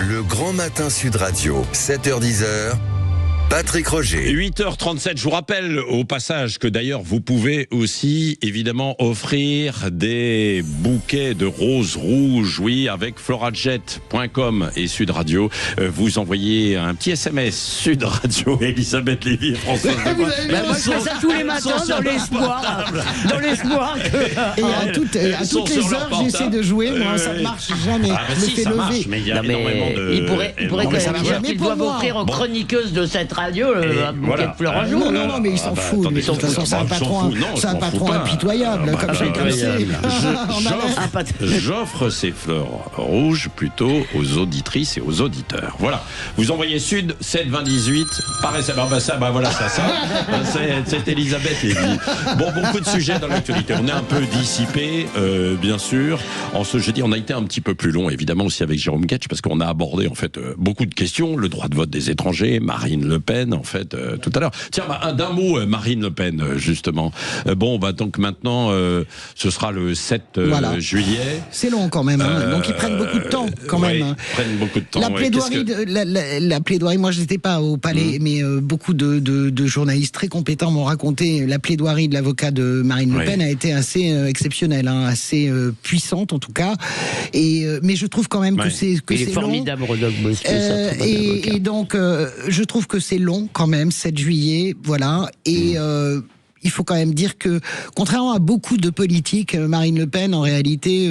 Le Grand Matin Sud Radio, 7h-10h. Patrick Roger. 8h37, je vous rappelle au passage que d'ailleurs vous pouvez aussi évidemment offrir des bouquets de roses rouges, oui, avec florajet.com et Sud Radio. Vous envoyez un petit SMS Sud Radio, Elisabeth Lévy et François moi je fais ça tous les matins dans l'espoir que... Et à toutes les heures j'essaie de jouer, moi ça ne marche jamais. Je me fais lever. Mais il y a énormément de... Il pourrait quand même dire qu'ils doivent offrir aux chroniqueuses de cette radio un bouquet de fleurs à jour. Non, mais ils s'en foutent. De toute façon, c'est un patron impitoyable, comme chacun le sait. J'offre ces fleurs rouges plutôt aux auditrices et aux auditeurs. Voilà. Vous envoyez Sud 7 20 18 par SMS. Voilà, ça. C'est Elisabeth Lévy. Bon, beaucoup de sujets dans l'actualité. On est un peu dissipé, bien sûr. En ce jeudi, on a été un petit peu plus long, évidemment, aussi avec Jérôme Guetsch, parce qu'on a abordé, en fait, beaucoup de questions. Le droit de vote des étrangers, Marine Le Pen, en fait, tout à l'heure. Tiens, d'un mot, Marine Le Pen, justement. Donc maintenant, ce sera le 7 juillet. C'est long quand même, hein. Donc ils prennent beaucoup de temps quand même. Ils prennent beaucoup de temps. La plaidoirie, moi je n'étais pas au palais, mais beaucoup de journalistes très compétents m'ont raconté la plaidoirie de l'avocat de Marine Le Pen a été assez exceptionnelle, hein, assez puissante en tout cas. Mais je trouve quand même que c'est formidable, Rodolphe Bosquet. Et donc je trouve que c'est long quand même, 7 juillet, voilà. Et il faut quand même dire que, contrairement à beaucoup de politiques, Marine Le Pen, en réalité,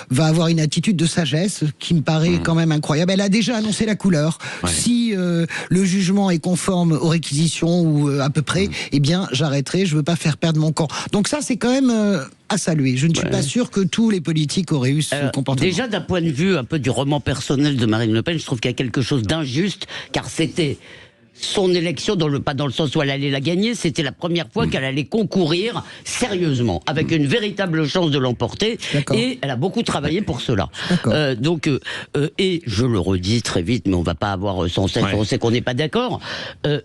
va avoir une attitude de sagesse qui me paraît quand même incroyable. Elle a déjà annoncé la couleur. Si le jugement est conforme aux réquisitions, ou à peu près, eh bien, j'arrêterai, je veux pas faire perdre mon camp. Donc ça, c'est quand même... à saluer. Je ne suis pas sûr que tous les politiques auraient eu ce comportement. Déjà, d'un point de vue un peu du roman personnel de Marine Le Pen, je trouve qu'il y a quelque chose d'injuste, car c'était son élection, pas dans le sens où elle allait la gagner, c'était la première fois qu'elle allait concourir sérieusement, avec une véritable chance de l'emporter, et elle a beaucoup travaillé pour cela. Et je le redis très vite, mais on va pas avoir 107, on sait qu'on n'est pas d'accord,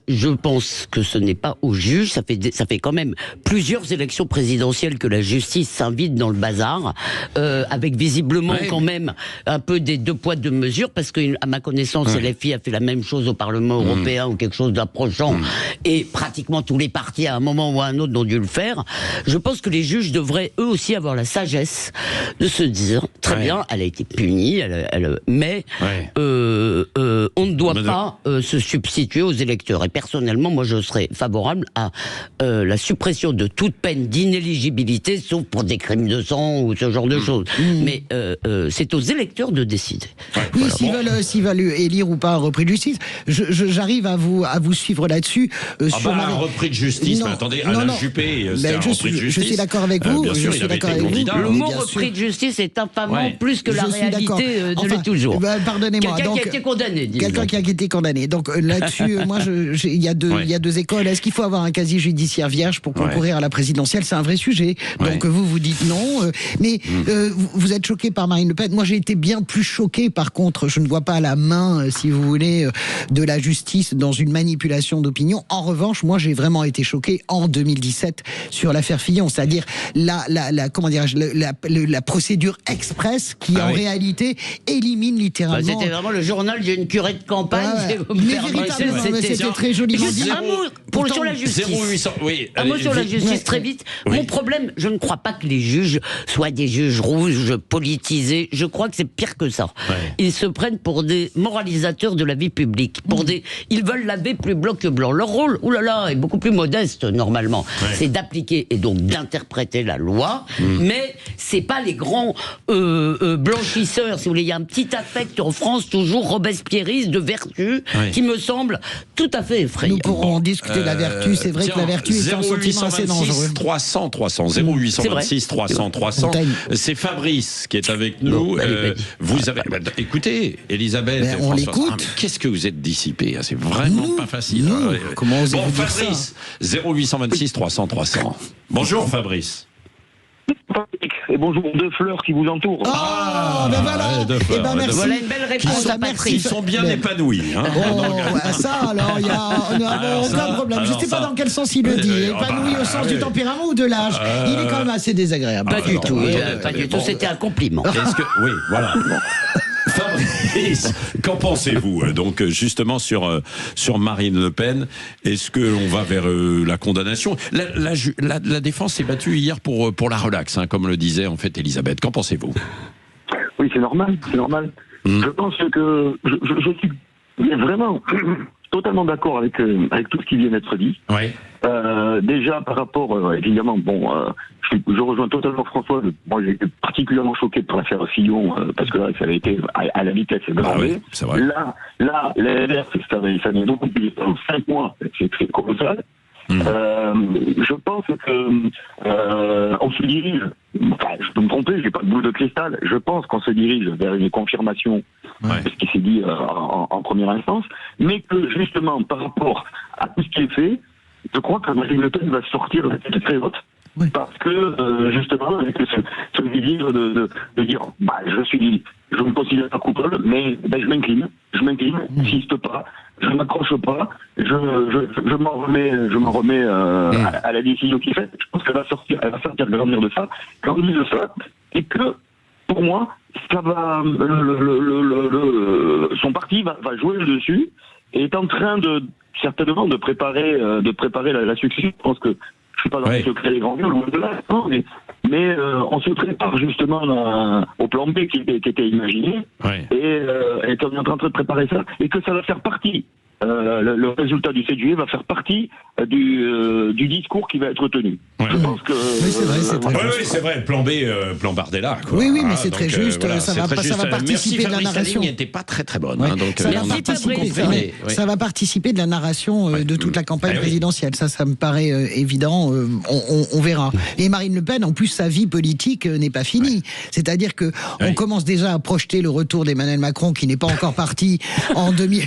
je pense que ce n'est pas au juge, ça fait quand même plusieurs élections présidentielles que la justice s'invite dans le bazar, avec visiblement quand même un peu des deux poids deux mesures, parce que à ma connaissance, LFI a fait la même chose au Parlement européen, ou quelque chose d'approchant, et pratiquement tous les partis à un moment ou à un autre ont dû le faire. Je pense que les juges devraient eux aussi avoir la sagesse de se dire, très bien, elle a été punie, mais on ne doit pas se substituer aux électeurs. Et personnellement, moi je serais favorable à la suppression de toute peine d'inéligibilité, sauf pour des crimes de sang ou ce genre de choses. Mais c'est aux électeurs de décider. Oui, s'ils veulent élire ou pas un repris de justice, j'arrive à vous suivre là-dessus. Un repris de justice, mais attendez, Alain Juppé, c'est un repris de justice. Je suis d'accord avec vous. Bien sûr, il avait été candidat. Le mot repris de justice est infamant plus que la réalité de l'est toujours. Pardonnez-moi. Quelqu'un qui a été condamné, disons. Quelqu'un qui a été condamné. Donc là-dessus, moi, il y a deux écoles. Est-ce qu'il faut avoir un casier judiciaire vierge pour concourir à la présidentielle? C'est un vrai sujet. Donc vous dites non. Mais vous êtes choqué par Marine Le Pen. Moi, j'ai été bien plus choqué. Par contre, je ne vois pas la main, si vous voulez, de la justice dans une manipulation d'opinion. En revanche, moi, j'ai vraiment été choqué en 2017 sur l'affaire Fillon, c'est-à-dire la procédure express qui en réalité élimine littéralement. C'était vraiment le journal d'une curée de campagne. Mais véritablement, c'était très joliment dit. Un mot sur la justice. Un mot sur la justice très vite. Mon problème, je ne crois pas que les juges soient des juges rouges politisés. Je crois que c'est pire que ça. Ils se prennent pour des moralisateurs de la vie publique. Ils veulent laver plus blanc que blanc. Leur rôle, est beaucoup plus modeste normalement. C'est d'appliquer et donc d'interpréter la loi, mais c'est pas les grands blanchisseurs. Si vous voulez, il y a un petit affect en France toujours robespierriste de vertu qui me semble tout à fait effrayant. Nous pourrons en discuter de la vertu. C'est vrai que la vertu est un sentiment assez dangereux. 300 0826 300 300. C'est Fabrice qui est avec nous. Vous avez écoutez, Elisabeth. On l'écoute. Qu'est-ce que vous êtes dissipé? C'est vraiment pas facile. Comment osez-vous dire Fabrice, 0826 300 300. Bonjour Fabrice. Et bonjour deux fleurs qui vous entourent. Ben voilà. Merci. Voilà une belle réponse à Patrick. Ils sont bien épanouis. Ça alors, on n'a aucun problème. Je ne sais pas dans quel sens il le dit. Épanoui au sens du tempérament ou de l'âge. Il est quand même assez désagréable. Pas du tout. Pas du tout. C'était un compliment. Oui, voilà. Fabrice, qu'en pensez-vous donc justement sur Marine Le Pen? Est-ce qu'on va vers la condamnation? La défense s'est battue hier pour la relaxe, comme le disait en fait Elisabeth. Qu'en pensez-vous? Oui, c'est normal, c'est normal. Je pense que je suis vraiment totalement d'accord avec tout ce qui vient d'être dit. Oui. Déjà par rapport, évidemment, je rejoins totalement François. Moi, j'ai été particulièrement choqué par l'affaire Fillon parce que là, ça avait été à la vitesse grand V. Oui, c'est vrai. Là, les LR, ça vient beaucoup plus de 5 mois, c'est colossal. Je pense que on se dirige, je peux me tromper, j'ai pas de boule de cristal, je pense qu'on se dirige vers une confirmation de ce qui s'est dit en première instance, mais que justement par rapport à tout ce qui est fait, je crois que Marine Le Pen va sortir la tête très haute. Oui. Parce que justement avec ce désir de dire je me considère pas coupable, mais je m'incline, j'insiste pas, je m'accroche pas, je m'en remets à la décision qui est faite. Je pense qu'elle va sortir grandir de ça, et que pour moi ça va son parti va jouer le dessus et est en train certainement de préparer la succession. Je pense que je suis pas dans le secret des grands lieux, loin de là, non, mais on se prépare justement au plan B qui était imaginé, et qu'on est en train de préparer ça, et que ça va faire partie, le résultat du 7 juillet va faire partie du discours qui va être tenu. Ouais. Je pense que... Oui, c'est vrai, c'est très juste. Oui, c'est vrai, plan B, plan Bardella. Quoi. Oui, mais c'est très juste, ça va participer de la narration. Merci, n'était pas très très bonne. Ouais. Donc, ça va participer de la narration de toute la campagne présidentielle. Ça me paraît évident. On verra. Et Marine Le Pen, en plus, sa vie politique n'est pas finie. C'est-à-dire que on commence déjà à projeter le retour d'Emmanuel Macron, qui n'est pas encore parti en 2000.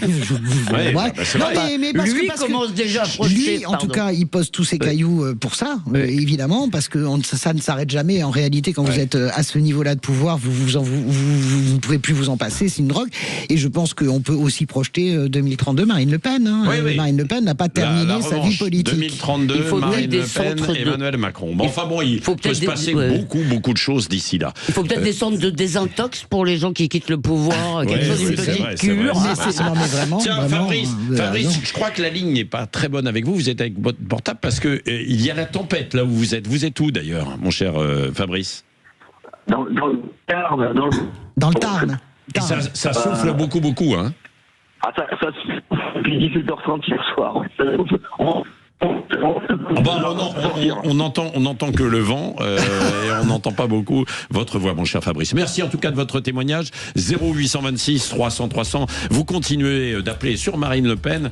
Mais lui commence déjà à projeter. Lui, en tout cas, il pose tous ses cailloux pour ça, évidemment, parce que ça ne s'arrête jamais. En réalité, quand vous êtes à ce niveau-là de pouvoir, vous ne pouvez plus vous en passer. C'est une drogue. Et je pense qu'on peut aussi projeter 2032 Marine Le Pen. Marine Le Pen n'a pas terminé sa vie politique. 2032, Marine Le Pen, Emmanuel Macron. Bon, enfin bon, il peut se passer beaucoup de choses d'ici là. Il faut peut-être des centres de désintox pour les gens qui quittent le pouvoir, quelque chose, une petite cure. Tiens, Fabrice, je crois que la ligne n'est pas très bonne avec vous. Vous êtes avec votre portable parce que il y a la tempête là où vous êtes. Vous êtes où d'ailleurs, mon cher Fabrice? Dans le Tarn. Dans le Tarn. Et ça souffle beaucoup, hein? Ça souffle depuis 18h30 hier soir. On entend que le vent et on n'entend pas beaucoup votre voix, mon cher Fabrice. Merci en tout cas de votre témoignage. 0826 300 300. Vous continuez d'appeler sur Marine Le Pen.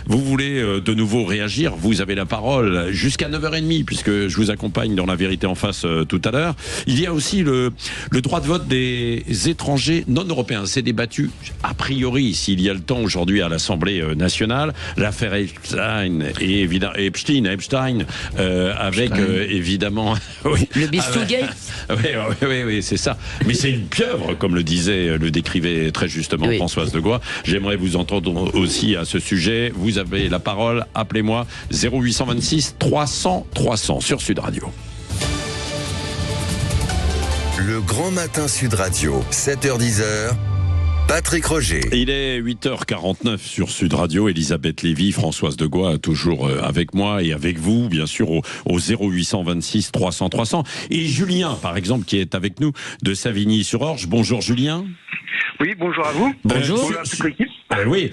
Vous voulez de nouveau réagir. Vous avez la parole jusqu'à 9h30 puisque je vous accompagne dans La Vérité en face tout à l'heure. Il y a aussi le droit de vote des étrangers non européens. C'est débattu a priori, s'il y a le temps aujourd'hui à l'Assemblée nationale. L'affaire Epstein, avec évidemment le Bistougate. Oui, c'est ça. Mais c'est une pieuvre, comme le décrivait très justement Françoise Degois. J'aimerais vous entendre aussi à ce sujet. Vous avez la parole. Appelez-moi 0826 300 300 sur Sud Radio. Le Grand Matin Sud Radio, 7h-10h. Patrick Roger. Il est 8h49 sur Sud Radio. Elisabeth Lévy, Françoise Degois, toujours avec moi et avec vous, bien sûr, au 0826 300 300. Et Julien, par exemple, qui est avec nous de Savigny-sur-Orge. Bonjour Julien. Oui, bonjour à vous. Bonjour. Bonjour à toute l'équipe. Oui,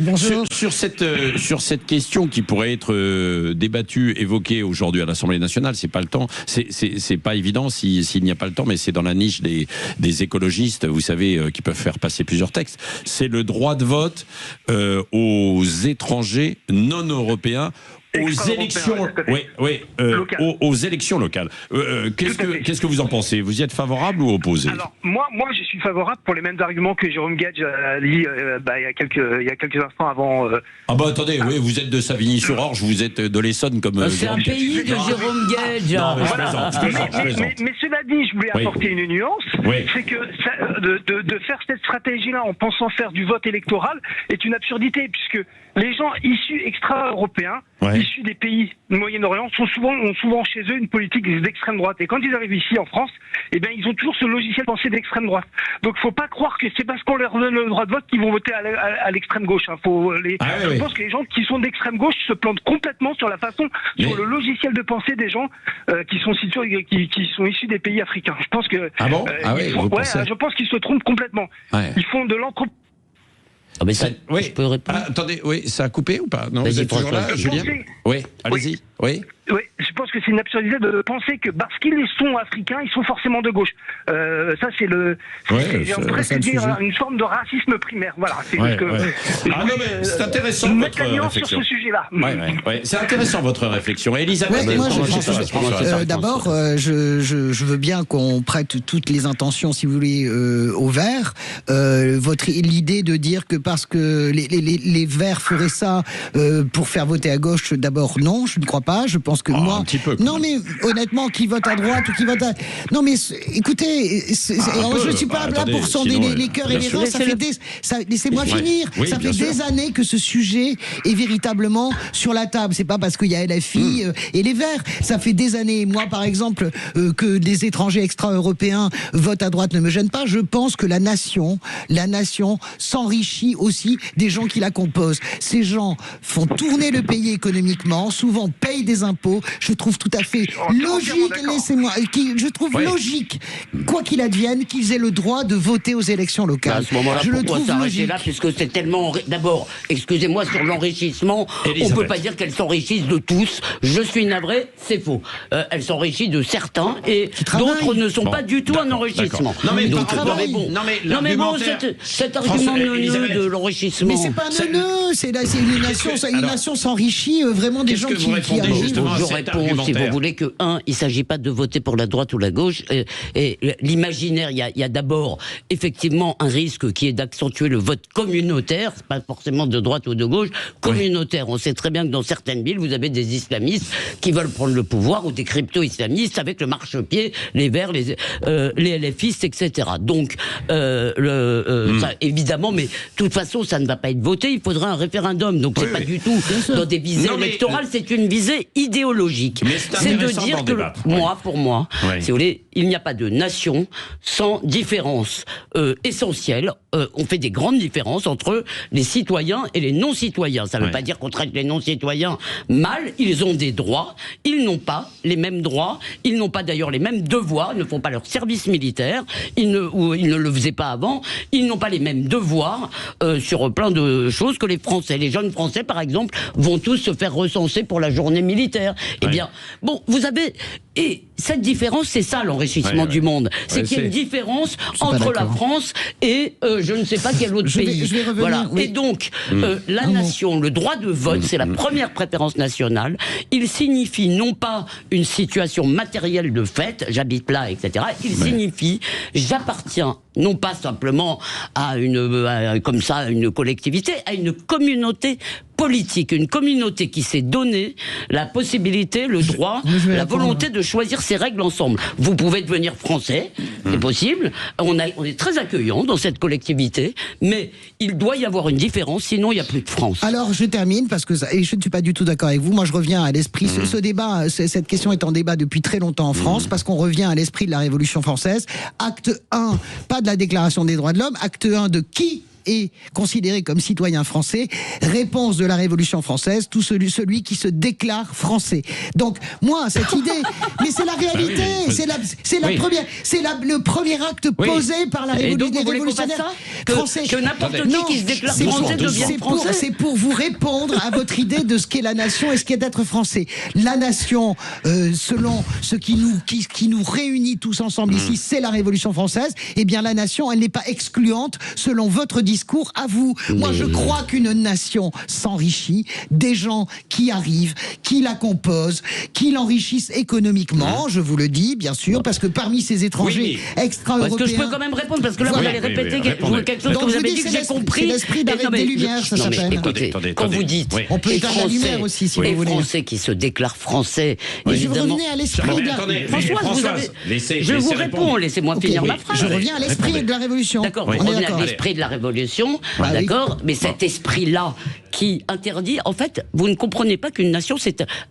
sur cette question qui pourrait être débattue, évoquée aujourd'hui à l'Assemblée nationale, c'est pas le temps, c'est pas évident s'il n'y a pas le temps, mais c'est dans la niche des écologistes, vous savez, qui peuvent faire passer plusieurs textes. C'est le droit de vote aux étrangers non européens. Aux élections, aux élections locales. Qu'est-ce que vous en pensez? Vous y êtes favorable ou opposé? Alors moi, je suis favorable pour les mêmes arguments que Jérôme Gage a dit il y a quelques instants avant. Attendez, oui, vous êtes de Savigny-sur-Orge, vous êtes de l'Essonne comme. C'est un pays de Jérôme Gage. Non, mais je plaisante. Mais cela dit, je voulais apporter une nuance. Oui. C'est que de faire cette stratégie-là en pensant faire du vote électoral est une absurdité, puisque les gens issus extra-européens, issus des pays du Moyen-Orient ont souvent chez eux une politique d'extrême droite. Et quand ils arrivent ici en France, eh ben ils ont toujours ce logiciel pensée d'extrême droite. Donc faut pas croire que c'est parce qu'on leur donne le droit de vote qu'ils vont voter à l'extrême gauche. Hein. Je pense que les gens qui sont d'extrême gauche se plantent complètement sur la façon, sur le logiciel de pensée des gens qui sont issus des pays africains. Je pense que je pense qu'ils se trompent complètement. Ouais. Ils font de l'anthropologie. Ah mais ça, je peux répondre. Attendez, ça a coupé ou pas? Non, vous êtes toujours là, Julien? Oui, allez-y. Oui. Oui, je pense que c'est une absurdité de penser que parce qu'ils sont africains, ils sont forcément de gauche. Ça, c'est presque dire une forme de racisme primaire. Voilà. C'est c'est intéressant votre réflexion sur ce sujet-là. C'est intéressant votre réflexion. Elisabeth, d'abord, je veux bien qu'on prête toutes les intentions, si vous voulez, aux Verts. L'idée de dire que parce que les Verts feraient ça pour faire voter à gauche, d'abord, non, je ne crois pas. Je pense que moi, un petit peu, non mais honnêtement, qui vote à droite ou qui vote à, non mais écoutez, je ne suis pas là pour sonder les cœurs et les reins. Laissez-moi finir. Ça fait des années que ce sujet est véritablement sur la table. C'est pas parce qu'il y a LFI et les Verts. Ça fait des années. Moi, par exemple, que des étrangers extra-européens votent à droite ne me gêne pas. Je pense que la nation s'enrichit aussi des gens qui la composent. Ces gens font tourner le pays économiquement, souvent payent des impôts. Je trouve tout à fait logique, je trouve logique, quoi qu'il advienne, qu'ils aient le droit de voter aux élections locales. À ce moment-là, je le trouve logique. Là, puisque c'est tellement... D'abord, excusez-moi, sur l'enrichissement, on ne peut pas dire qu'elles s'enrichissent de tous. Je suis navré, c'est faux. Elles s'enrichissent de certains et d'autres ne sont pas du tout un enrichissement. Non mais cet argument neuneux de l'enrichissement... Mais c'est pas neuneux, une nation s'enrichit vraiment des gens qui arrivent. Je réponds, si vous voulez, que il ne s'agit pas de voter pour la droite ou la gauche. Et l'imaginaire, il y a d'abord effectivement un risque qui est d'accentuer le vote communautaire, pas forcément de droite ou de gauche, communautaire. On sait très bien que dans certaines villes, vous avez des islamistes qui veulent prendre le pouvoir ou des crypto-islamistes avec le marchepied, les Verts, les LFistes, etc. Donc, ça, évidemment, mais de toute façon, ça ne va pas être voté. Il faudra un référendum. Donc, c'est pas du tout dans des visées électorales, c'est une visée idéologique. C'est de dire que, pour moi, si vous voulez, il n'y a pas de nation sans différence essentielle. On fait des grandes différences entre les citoyens et les non-citoyens. Ça ne veut pas dire qu'on traite les non-citoyens mal. Ils ont des droits. Ils n'ont pas les mêmes droits. Ils n'ont pas d'ailleurs les mêmes devoirs. Ils ne font pas leur service militaire. Ils ne le faisaient pas avant. Ils n'ont pas les mêmes devoirs sur plein de choses que les Français. Les jeunes Français, par exemple, vont tous se faire recenser pour la journée militaire. Eh bien, bon, vous avez... Et cette différence, c'est ça l'enrichissement du monde. C'est qu'il y a une différence entre la France et je ne sais pas quel autre pays. Je vais revenir, voilà. Et donc, la nation, le droit de vote, c'est la première préférence nationale. Il signifie non pas une situation matérielle de fait, j'habite là, etc. Il signifie j'appartiens non pas simplement à comme ça, une collectivité, à une communauté politique, une communauté qui s'est donné la possibilité, le droit, la volonté de choisir ses règles ensemble. Vous pouvez devenir français, c'est possible. On est très accueillant dans cette collectivité, mais il doit y avoir une différence, sinon il n'y a plus de France. Alors je termine parce que et je ne suis pas du tout d'accord avec vous. Moi je reviens à l'esprit. Ce débat, cette question est en débat depuis très longtemps en France parce qu'on revient à l'esprit de la Révolution française. Acte 1, pas de la Déclaration des droits de l'homme. Acte 1 de qui est considéré comme citoyen français, réponse de la Révolution française, tout celui qui se déclare français. Donc, moi, cette idée, mais c'est la réalité, c'est le premier acte posé par la révolutionnaire français. Que n'importe qui se déclare français devienne français. C'est pour vous répondre à votre idée de ce qu'est la nation et ce qu'est d'être français. La nation, selon ce qui nous réunit tous ensemble ici, c'est la Révolution française. Eh bien, la nation, elle n'est pas excluante selon votre discours à vous. Moi, je crois qu'une nation s'enrichit des gens qui arrivent, qui la composent, qui l'enrichissent économiquement, je vous le dis, bien sûr, parce que parmi ces étrangers extra-européens... Est-ce que je peux quand même répondre, parce que là, vous allez répéter quelque chose que vous avez dit que j'ai compris. C'est l'esprit d'arrêt des Lumières, ça s'appelle. Écoutez, quand vous dites... On peut éteindre la lumière aussi, si vous voulez. Les Français qui se déclarent français, évidemment... Je revenais à l'esprit de la... Françoise, je vous réponds, laissez-moi finir ma phrase. Je reviens à l'esprit de la Révolution. D'accord, on revient à l'esprit de la Révolution, d'accord, mais cet esprit-là qui interdit. En fait, vous ne comprenez pas qu'une nation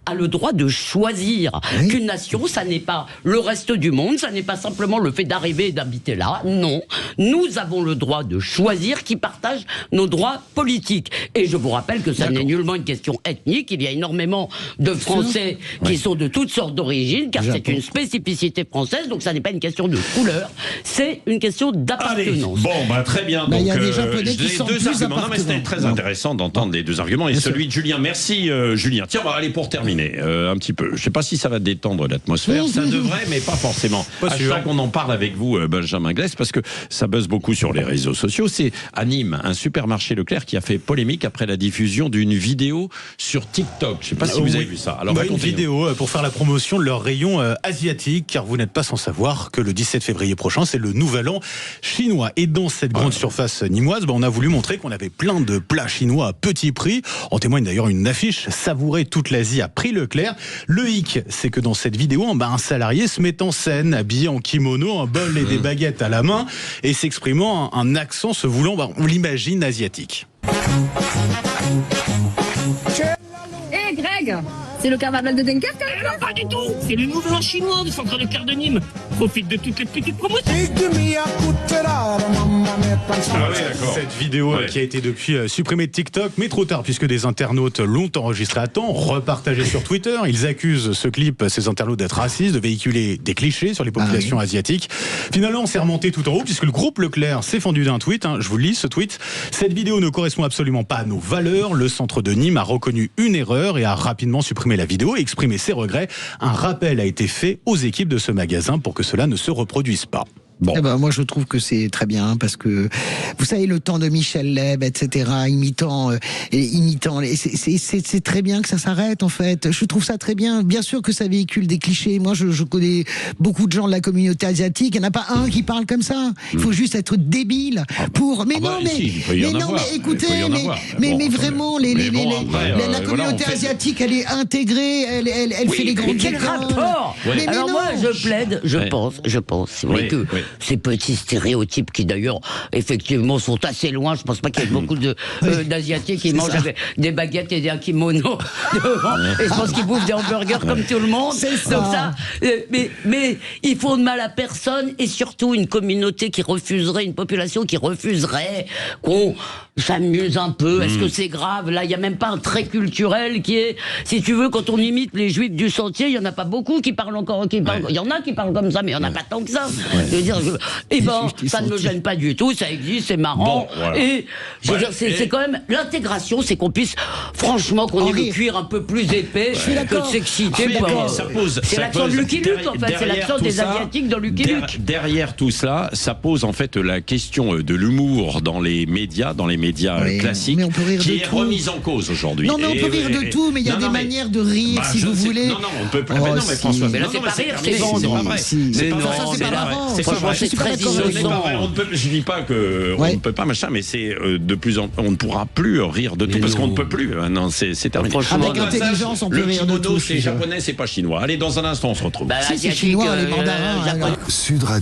a le droit de choisir. Oui. Qu'une nation, ça n'est pas le reste du monde, ça n'est pas simplement le fait d'arriver et d'habiter là. Non, nous avons le droit de choisir qui partage nos droits politiques. Et je vous rappelle que ça n'est nullement une question ethnique. Il y a énormément de Français qui sont de toutes sortes d'origines, car c'est une spécificité française. Donc ça n'est pas une question de couleur, c'est une question Allez, d'appartenance. bon, très bien. Bah, Donc, il y a des Japonais qui les sont deux plus arguments. Non, mais c'était appartenants. très intéressant d'entendre les deux arguments et celui de Julien. Merci, Julien. Tiens, on va aller pour terminer un petit peu. Je sais pas si ça va détendre l'atmosphère. Ça devrait, mais pas forcément. À chaque qu'on en parle avec vous, Benjamin Glès, parce que ça buzz beaucoup sur les réseaux sociaux. C'est à Nîmes, un supermarché Leclerc qui a fait polémique après la diffusion d'une vidéo sur TikTok. Je sais pas si vous avez vu ça. Alors, une vidéo pour faire la promotion de leur rayon asiatique, car vous n'êtes pas sans savoir que le 17 février prochain, c'est le nouvel an chinois. Et dans cette grande surface nîmoise, on a voulu montrer qu'on avait plein de plats chinois à petit prix. En témoigne d'ailleurs une affiche, savourer toute l'Asie à prix Leclerc. Le hic, c'est que dans cette vidéo, un salarié se met en scène, habillé en kimono, un bol et des baguettes à la main, et s'exprimant un accent se voulant, on l'imagine, asiatique. Hé Greg, c'est le carnaval de Dunkerque hein, Alors, pas du tout, c'est le nouvel an chinois du centre Leclerc de Nîmes. Profite de toutes les petites promotions. Cette vidéo qui a été depuis supprimée de TikTok, mais trop tard puisque des internautes l'ont enregistrée à temps, repartagée sur Twitter. Ils accusent ce clip, ces internautes, d'être racistes, de véhiculer des clichés sur les populations asiatiques. Finalement, on s'est remonté tout en haut puisque le groupe Leclerc s'est fendu d'un tweet. Je vous lis ce tweet. Cette vidéo ne correspond absolument pas à nos valeurs. Le centre de Nîmes a reconnu une erreur et a rapidement supprimé la vidéo et exprimé ses regrets. Un rappel a été fait aux équipes de ce magasin pour que cela ne se reproduise pas. Bon. Eh ben, moi, je trouve que c'est très bien parce que vous savez le temps de Michel Leb, etc., imitant, c'est très bien que ça s'arrête en fait. Je trouve ça très bien. Bien sûr que ça véhicule des clichés. Moi, je connais beaucoup de gens de la communauté asiatique. Il n'y en a pas un qui parle comme ça. Il faut juste être débile pour. Mais écoutez, mais vraiment, la communauté asiatique, elle est intégrée, elle fait les grandes quel rapport Alors moi, je plaide, je pense, c'est vrai que ces petits stéréotypes qui d'ailleurs, effectivement, sont assez loin. Je pense pas qu'il y ait beaucoup d'Asiatiques qui mangent avec des baguettes et des kimonos devant. Et je pense qu'ils bouffent des hamburgers comme tout le monde. Donc ça, mais ils font de mal à personne et surtout une communauté qui refuserait, une population qui refuserait qu'on s'amuse un peu. Est-ce que c'est grave? Là, il n'y a même pas un trait culturel qui est, si tu veux, quand on imite les Juifs du Sentier, il n'y en a pas beaucoup qui parlent encore, il y en a qui parlent comme ça, mais il n'y en a pas tant que ça. Je veux dire, ça ne me gêne pas du tout, ça existe, c'est marrant. Bon, voilà. Et je veux dire, c'est quand même l'intégration, c'est qu'on puisse, franchement, qu'on ait le cuir un peu plus épais, que de s'exciter. C'est l'accent de Lucky Luke, en fait, c'est l'accent des Asiatiques dans Lucky Luke. Derrière tout cela, ça pose en fait la question de l'humour dans les médias classiques, qui est remise en cause aujourd'hui. Non, mais on peut rire de tout, mais il y a des manières de rire, si vous voulez. Non, on peut pas. Mais François, mais là, c'est pas rire, c'est vendre. C'est pas vrai. C'est pas marrant. C'est pas vrai. C'est très innocent. Je dis pas que on ne peut pas machin, mais c'est de plus en plus, on ne pourra plus rire de tout parce qu'on ne peut plus. Non, c'est terminé. Avec intelligence, on peut rire de tout. Le kimono, c'est japonais, c'est pas chinois. Allez, dans un instant, on se retrouve. Si, c'est chinois, les mandarins. Sud Radio.